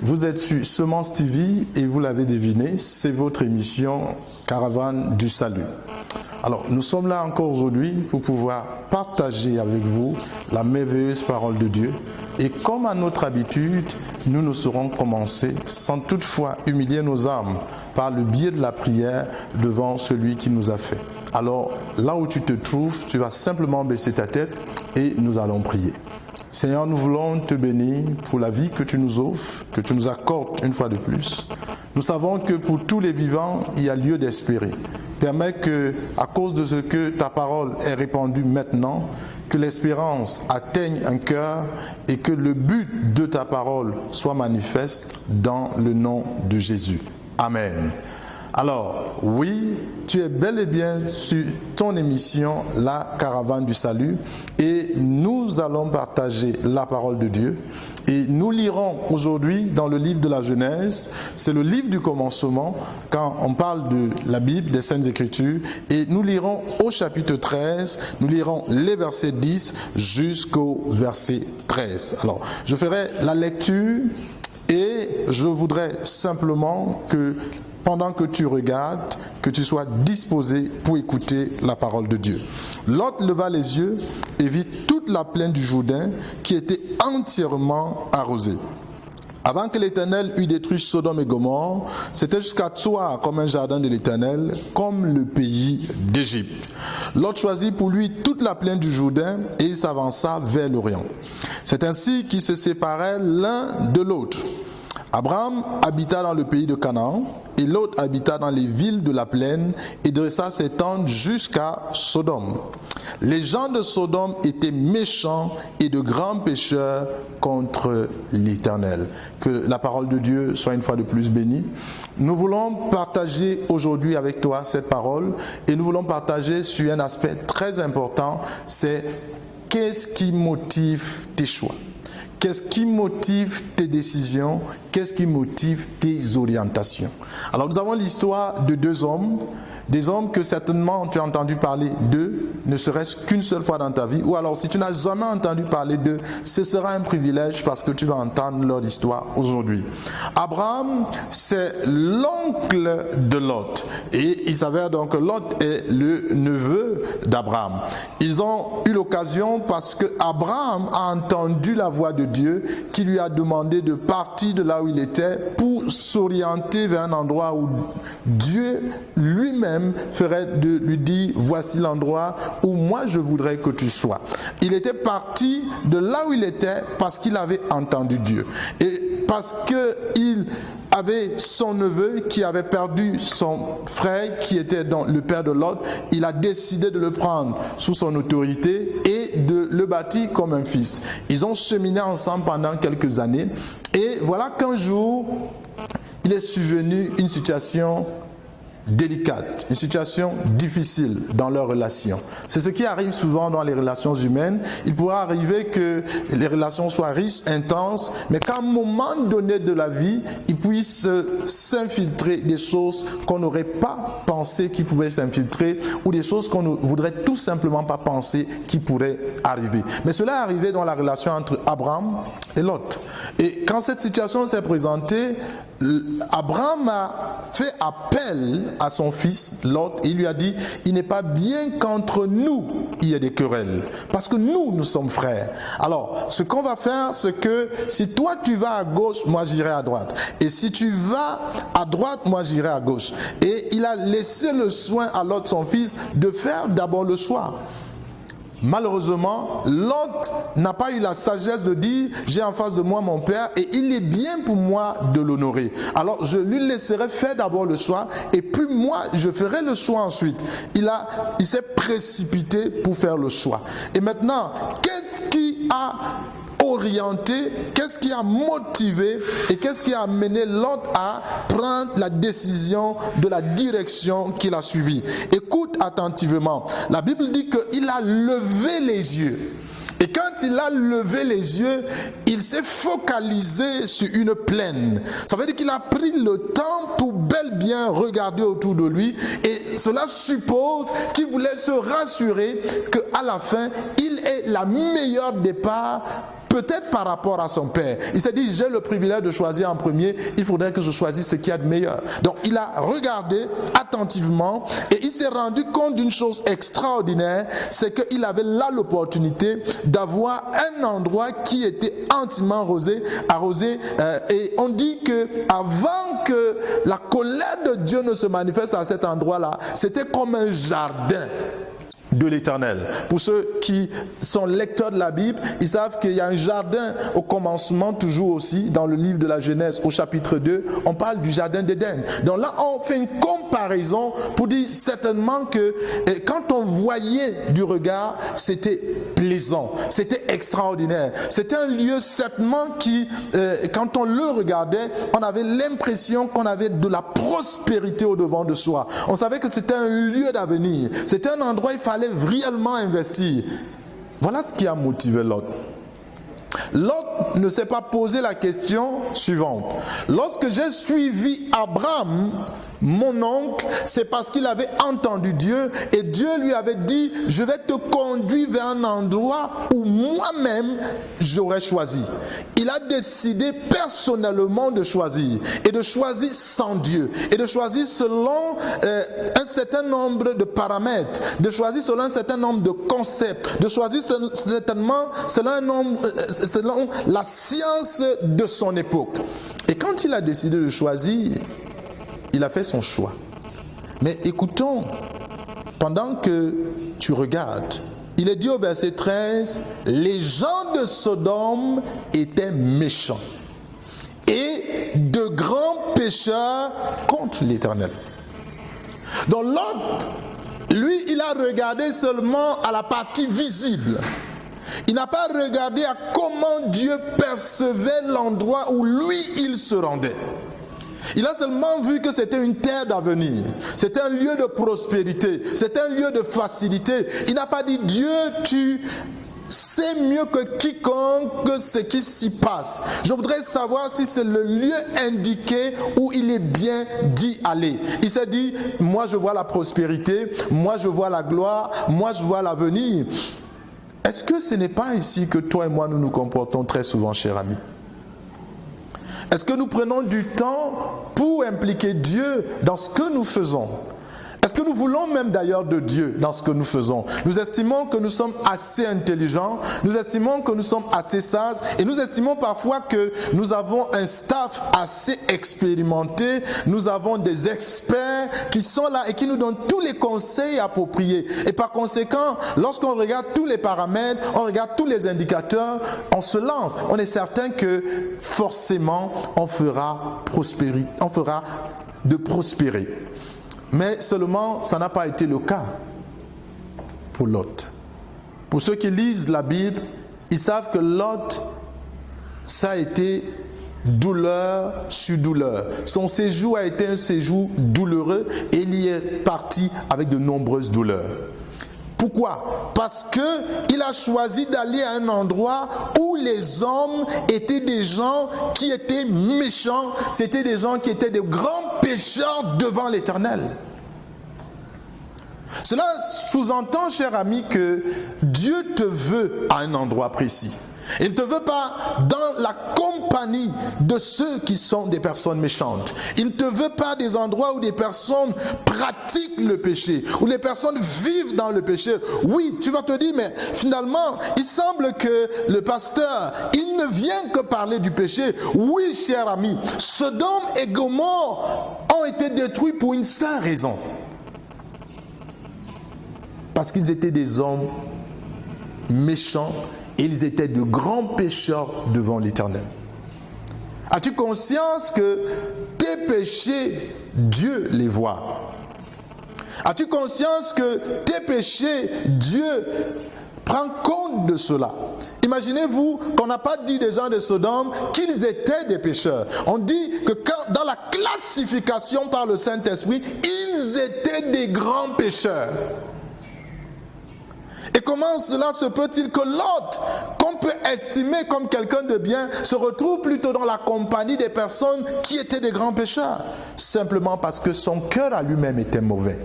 vous êtes sur Semence TV et vous l'avez deviné, c'est votre émission Caravane du Salut. Alors, nous sommes là encore aujourd'hui pour pouvoir partager avec vous la merveilleuse parole de Dieu. Et comme à notre habitude, nous ne saurons commencer sans toutefois humilier nos âmes par le biais de la prière devant celui qui nous a fait. Alors, là où tu te trouves, tu vas simplement baisser ta tête et nous allons prier. Seigneur, nous voulons te bénir pour la vie que tu nous offres, que tu nous accordes une fois de plus. Nous savons que pour tous les vivants, il y a lieu d'espérer. Permets que, à cause de ce que ta parole est répandue maintenant, que l'espérance atteigne un cœur et que le but de ta parole soit manifeste dans le nom de Jésus. Amen. Alors, oui, tu es bel et bien sur ton émission, la Caravane du Salut, et nous allons partager la parole de Dieu. Et nous lirons aujourd'hui dans le livre de la Genèse, c'est le livre du commencement, quand on parle de la Bible, des Saintes Écritures, et nous lirons au chapitre 13, nous lirons les versets 10 jusqu'au verset 13. Alors, je ferai la lecture et je voudrais simplement que pendant que tu regardes, que tu sois disposé pour écouter la parole de Dieu. Lot leva les yeux et vit toute la plaine du Jourdain qui était entièrement arrosée. Avant que l'Éternel eût détruit Sodome et Gomorrhe, c'était jusqu'à Tsoar comme un jardin de l'Éternel, comme le pays d'Égypte. Lot choisit pour lui toute la plaine du Jourdain et il s'avança vers l'Orient. C'est ainsi qu'ils se séparaient l'un de l'autre. Abraham habita dans le pays de Canaan et Lot habita dans les villes de la plaine et dressa ses tentes jusqu'à Sodome. Les gens de Sodome étaient méchants et de grands pécheurs contre l'Éternel. Que la parole de Dieu soit une fois de plus bénie. Nous voulons partager aujourd'hui avec toi cette parole et nous voulons partager sur un aspect très important, c'est qu'est-ce qui motive tes choix? Qu'est-ce qui motive tes décisions? Qu'est-ce qui motive tes orientations? Alors nous avons l'histoire de deux hommes, des hommes que certainement tu as entendu parler d'eux, ne serait-ce qu'une seule fois dans ta vie, ou alors si tu n'as jamais entendu parler d'eux, ce sera un privilège parce que tu vas entendre leur histoire aujourd'hui. Abraham, c'est l'oncle de Lot, et il s'avère donc que Lot est le neveu d'Abraham. Ils ont eu l'occasion parce que Abraham a entendu la voix de Dieu qui lui a demandé de partir de là où il était pour s'orienter vers un endroit où Dieu lui-même ferait de lui dire voici l'endroit où moi je voudrais que tu sois. Il était parti de là où il était parce qu'il avait entendu Dieu et parce qu'il avait son neveu qui avait perdu son frère qui était dans le père de Lot. Il a décidé de le prendre sous son autorité et de le bâtir comme un fils. Ils ont cheminé ensemble pendant quelques années et voilà qu'un jour il est survenu une situation délicate, une situation difficile dans leur relation. C'est ce qui arrive souvent dans les relations humaines. Il pourra arriver que les relations soient riches, intenses, mais qu'à un moment donné de la vie, il puisse s'infiltrer des choses qu'on n'aurait pas pensé qui pouvaient s'infiltrer ou des choses qu'on ne voudrait tout simplement pas penser qui pourraient arriver. Mais cela est arrivé dans la relation entre Abraham et Lot. Et quand cette situation s'est présentée, Abraham a fait appel à son fils Lot et il lui a dit il n'est pas bien qu'entre nous il y ait des querelles parce que nous sommes frères. Alors ce qu'on va faire, c'est que si toi tu vas à gauche, moi j'irai à droite, et si tu vas à droite, moi j'irai à gauche. Et il a laissé le soin à Lot son fils de faire d'abord le choix. Malheureusement, Lot n'a pas eu la sagesse de dire j'ai en face de moi mon père et il est bien pour moi de l'honorer. Alors je lui laisserai faire d'abord le choix et puis moi je ferai le choix ensuite. Il s'est précipité pour faire le choix. Et maintenant, qu'est-ce qui a orienté, qu'est-ce qui a motivé et qu'est-ce qui a amené Lot à prendre la décision de la direction qu'il a suivie? Écoute attentivement. La Bible dit qu'il a levé les yeux. Et quand il a levé les yeux, il s'est focalisé sur une plaine. Ça veut dire qu'il a pris le temps pour bel bien regarder autour de lui. Et cela suppose qu'il voulait se rassurer qu'à la fin, il ait la meilleure départ peut-être par rapport à son père. Il s'est dit, j'ai le privilège de choisir en premier, il faudrait que je choisisse ce qu'il y a de meilleur. Donc il a regardé attentivement et il s'est rendu compte d'une chose extraordinaire, c'est qu'il avait là l'opportunité d'avoir un endroit qui était entièrement arrosé, et on dit que avant que la colère de Dieu ne se manifeste à cet endroit-là, c'était comme un jardin de l'Éternel. Pour ceux qui sont lecteurs de la Bible, ils savent qu'il y a un jardin au commencement, toujours aussi, dans le livre de la Genèse, au chapitre 2, on parle du jardin d'Éden. Donc là, on fait une comparaison pour dire certainement que quand on voyait du regard, c'était plaisant, c'était extraordinaire. C'était un lieu certainement qui, quand on le regardait, on avait l'impression qu'on avait de la prospérité au devant de soi. On savait que c'était un lieu d'avenir. C'était un endroit où il fallait réellement investir. Voilà ce qui a motivé Lot. Lot ne s'est pas posé la question suivante. Lorsque j'ai suivi Abraham, mon oncle, c'est parce qu'il avait entendu Dieu et Dieu lui avait dit, je vais te conduire vers un endroit où moi-même j'aurais choisi. Il a décidé personnellement de choisir et de choisir sans Dieu et de choisir selon un certain nombre de paramètres, de choisir selon un certain nombre de concepts, de choisir certainement selon la science de son époque. Et quand il a décidé de choisir, il a fait son choix. Mais écoutons, pendant que tu regardes, il est dit au verset 13, les gens de Sodome étaient méchants et de grands pécheurs contre l'Éternel. Donc Lot, lui, il a regardé seulement à la partie visible. Il n'a pas regardé à comment Dieu percevait l'endroit où lui, il se rendait. Il a seulement vu que c'était une terre d'avenir, c'était un lieu de prospérité, c'était un lieu de facilité. Il n'a pas dit, Dieu, tu sais mieux que quiconque ce qui s'y passe. Je voudrais savoir si c'est le lieu indiqué où il est bien d'y aller. Il s'est dit, moi je vois la prospérité, moi je vois la gloire, moi je vois l'avenir. Est-ce que ce n'est pas ainsi que toi et moi nous nous comportons très souvent, cher ami? Est-ce que nous prenons du temps pour impliquer Dieu dans ce que nous faisons? Est-ce que nous voulons même d'ailleurs de Dieu dans ce que nous faisons? Nous estimons que nous sommes assez intelligents, nous estimons que nous sommes assez sages et nous estimons parfois que nous avons un staff assez expérimenté, nous avons des experts qui sont là et qui nous donnent tous les conseils appropriés. Et par conséquent, lorsqu'on regarde tous les paramètres, on regarde tous les indicateurs, on se lance. On est certain que forcément on fera de prospérer. Mais seulement, ça n'a pas été le cas pour Lot. Pour ceux qui lisent la Bible, ils savent que Lot, ça a été douleur sur douleur. Son séjour a été un séjour douloureux et il y est parti avec de nombreuses douleurs. Pourquoi? Parce qu'il a choisi d'aller à un endroit où les hommes étaient des gens qui étaient méchants, c'était des gens qui étaient de grands pécheurs devant l'Éternel. Cela sous-entend, cher ami, que Dieu te veut à un endroit précis. Il ne te veut pas dans la compagnie de ceux qui sont des personnes méchantes. Il ne te veut pas des endroits où des personnes pratiquent le péché, où les personnes vivent dans le péché. Oui, tu vas te dire, mais finalement, il semble que le pasteur, il ne vient que parler du péché. Oui, cher ami, Sodome et Gomorrhe ont été détruits pour une seule raison. Parce qu'ils étaient des hommes méchants. Ils étaient de grands pécheurs devant l'Éternel. As-tu conscience que tes péchés, Dieu les voit? As-tu conscience que tes péchés, Dieu prend compte de cela? Imaginez-vous qu'on n'a pas dit des gens de Sodome qu'ils étaient des pécheurs. On dit que dans la classification par le Saint-Esprit, ils étaient des grands pécheurs. Et comment cela se peut-il que Lot, qu'on peut estimer comme quelqu'un de bien, se retrouve plutôt dans la compagnie des personnes qui étaient des grands pécheurs? Simplement parce que son cœur à lui-même était mauvais.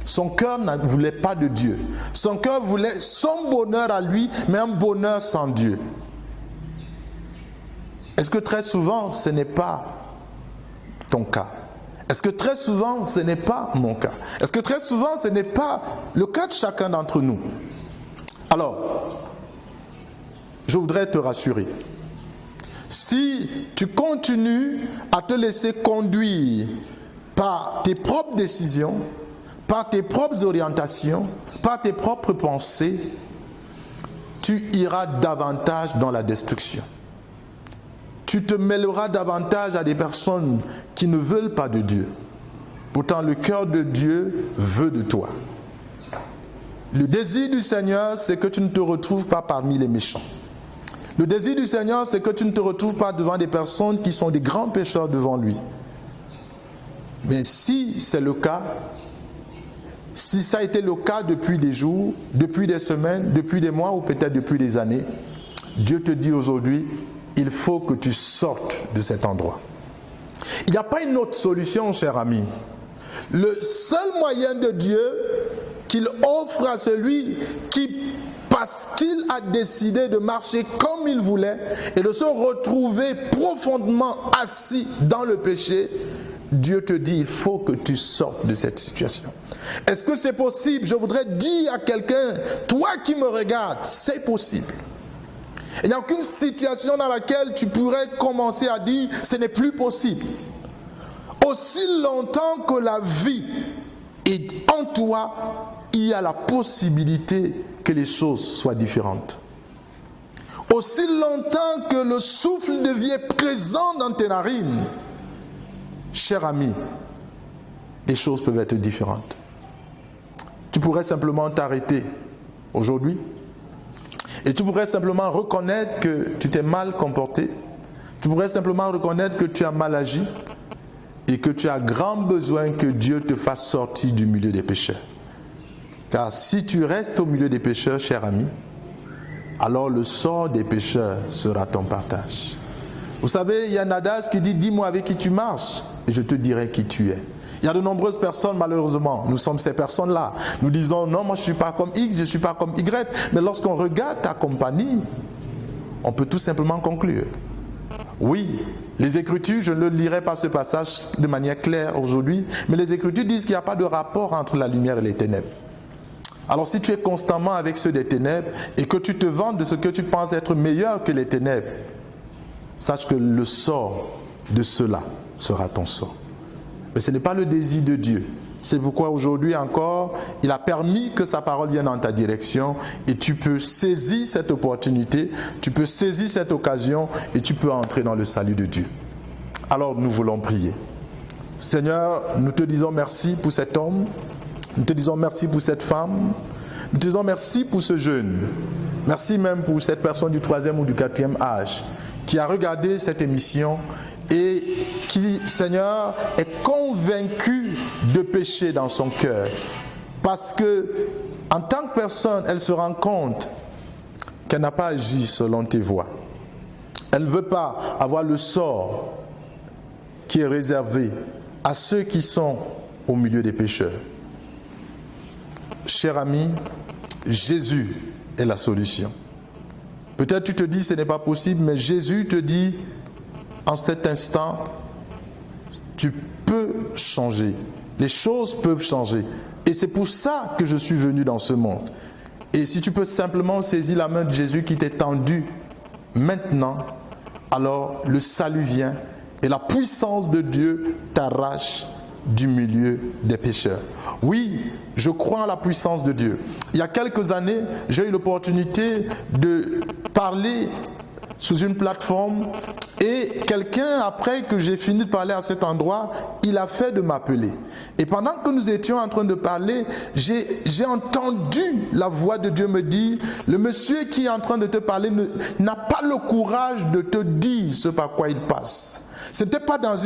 Son cœur ne voulait pas de Dieu. Son cœur voulait son bonheur à lui, mais un bonheur sans Dieu. Est-ce que très souvent, ce n'est pas ton cas? Est-ce que très souvent, ce n'est pas mon cas? Est-ce que très souvent, ce n'est pas le cas de chacun d'entre nous? Alors, je voudrais te rassurer. Si tu continues à te laisser conduire par tes propres décisions, par tes propres orientations, par tes propres pensées, tu iras davantage dans la destruction. Tu te mêleras davantage à des personnes qui ne veulent pas de Dieu. Pourtant, le cœur de Dieu veut de toi. Le désir du Seigneur, c'est que tu ne te retrouves pas parmi les méchants. Le désir du Seigneur, c'est que tu ne te retrouves pas devant des personnes qui sont des grands pécheurs devant lui. Mais si c'est le cas, si ça a été le cas depuis des jours, depuis des semaines, depuis des mois ou peut-être depuis des années, Dieu te dit aujourd'hui, il faut que tu sortes de cet endroit. Il n'y a pas une autre solution, cher ami. Le seul moyen de Dieu qu'il offre à celui qui, parce qu'il a décidé de marcher comme il voulait et de se retrouver profondément assis dans le péché, Dieu te dit, il faut que tu sortes de cette situation. Est-ce que c'est possible? Je voudrais dire à quelqu'un, toi qui me regardes, c'est possible. Il n'y a aucune situation dans laquelle tu pourrais commencer à dire, ce n'est plus possible. Aussi longtemps que la vie est en toi, il y a la possibilité que les choses soient différentes. Aussi longtemps que le souffle de vie est présent dans tes narines, cher ami, les choses peuvent être différentes. Tu pourrais simplement t'arrêter aujourd'hui et tu pourrais simplement reconnaître que tu t'es mal comporté. Tu pourrais simplement reconnaître que tu as mal agi et que tu as grand besoin que Dieu te fasse sortir du milieu des pécheurs. Car si tu restes au milieu des pécheurs, cher ami, alors le sort des pécheurs sera ton partage. Vous savez, il y a un adage qui dit « Dis-moi avec qui tu marches et je te dirai qui tu es ». Il y a de nombreuses personnes, malheureusement, nous sommes ces personnes-là. Nous disons « Non, moi je ne suis pas comme X, je ne suis pas comme Y ». Mais lorsqu'on regarde ta compagnie, on peut tout simplement conclure. Oui, les Écritures, je ne lirai pas ce passage de manière claire aujourd'hui, mais les Écritures disent qu'il n'y a pas de rapport entre la lumière et les ténèbres. Alors si tu es constamment avec ceux des ténèbres et que tu te vantes de ce que tu penses être meilleur que les ténèbres, sache que le sort de cela sera ton sort. Mais ce n'est pas le désir de Dieu. C'est pourquoi aujourd'hui encore, il a permis que sa parole vienne dans ta direction et tu peux saisir cette opportunité, tu peux saisir cette occasion et tu peux entrer dans le salut de Dieu. Alors nous voulons prier. Seigneur, nous te disons merci pour cet homme, nous te disons merci pour cette femme, nous te disons merci pour ce jeune, merci même pour cette personne du 3e ou du 4e âge qui a regardé cette émission et qui, Seigneur, est convaincu de péché dans son cœur. Parce que, en tant que personne, elle se rend compte qu'elle n'a pas agi selon tes voies. Elle ne veut pas avoir le sort qui est réservé à ceux qui sont au milieu des pécheurs. Cher ami, Jésus est la solution. Peut-être tu te dis ce n'est pas possible, mais Jésus te dit en cet instant, tu peux changer. Les choses peuvent changer. Et c'est pour ça que je suis venu dans ce monde. Et si tu peux simplement saisir la main de Jésus qui t'est tendue maintenant, alors le salut vient et la puissance de Dieu t'arrache du milieu des pécheurs. Oui, je crois en la puissance de Dieu. Il y a quelques années, j'ai eu l'opportunité de parler sous une plateforme et quelqu'un, après que j'ai fini de parler à cet endroit, il a fait de m'appeler. Et pendant que nous étions en train de parler, j'ai entendu la voix de Dieu me dire, le monsieur qui est en train de te parler n'a pas le courage de te dire ce par quoi il passe. Ce n'était pas dans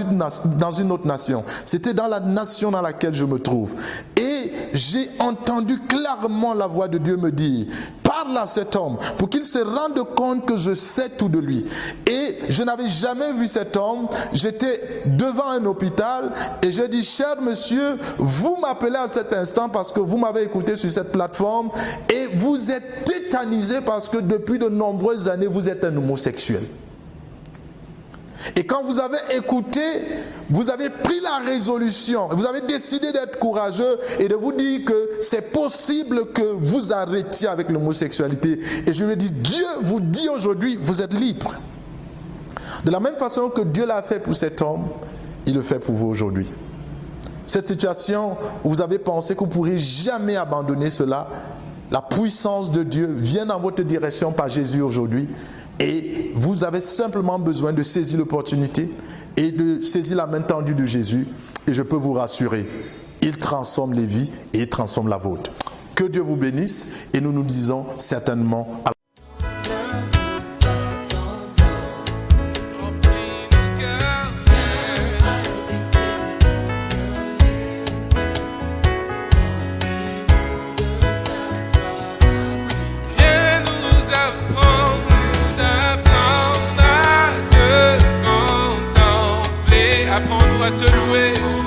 une autre nation, c'était dans la nation dans laquelle je me trouve. Et j'ai entendu clairement la voix de Dieu me dire, parle à cet homme pour qu'il se rende compte que je sais tout de lui. Et je n'avais jamais vu cet homme, j'étais devant un hôpital et j'ai dit, cher monsieur, vous m'appelez à cet instant parce que vous m'avez écouté sur cette plateforme et vous êtes tétanisé parce que depuis de nombreuses années vous êtes un homosexuel. Et quand vous avez écouté, vous avez pris la résolution, vous avez décidé d'être courageux et de vous dire que c'est possible que vous arrêtiez avec l'homosexualité. Et je lui dis, Dieu vous dit aujourd'hui, vous êtes libre. De la même façon que Dieu l'a fait pour cet homme, il le fait pour vous aujourd'hui. Cette situation où vous avez pensé que vous ne pourrez jamais abandonner cela, la puissance de Dieu vient dans votre direction par Jésus aujourd'hui. Et vous avez simplement besoin de saisir l'opportunité et de saisir la main tendue de Jésus. Et je peux vous rassurer, il transforme les vies et il transforme la vôtre. Que Dieu vous bénisse et nous nous disons certainement à apprends-nous à te louer.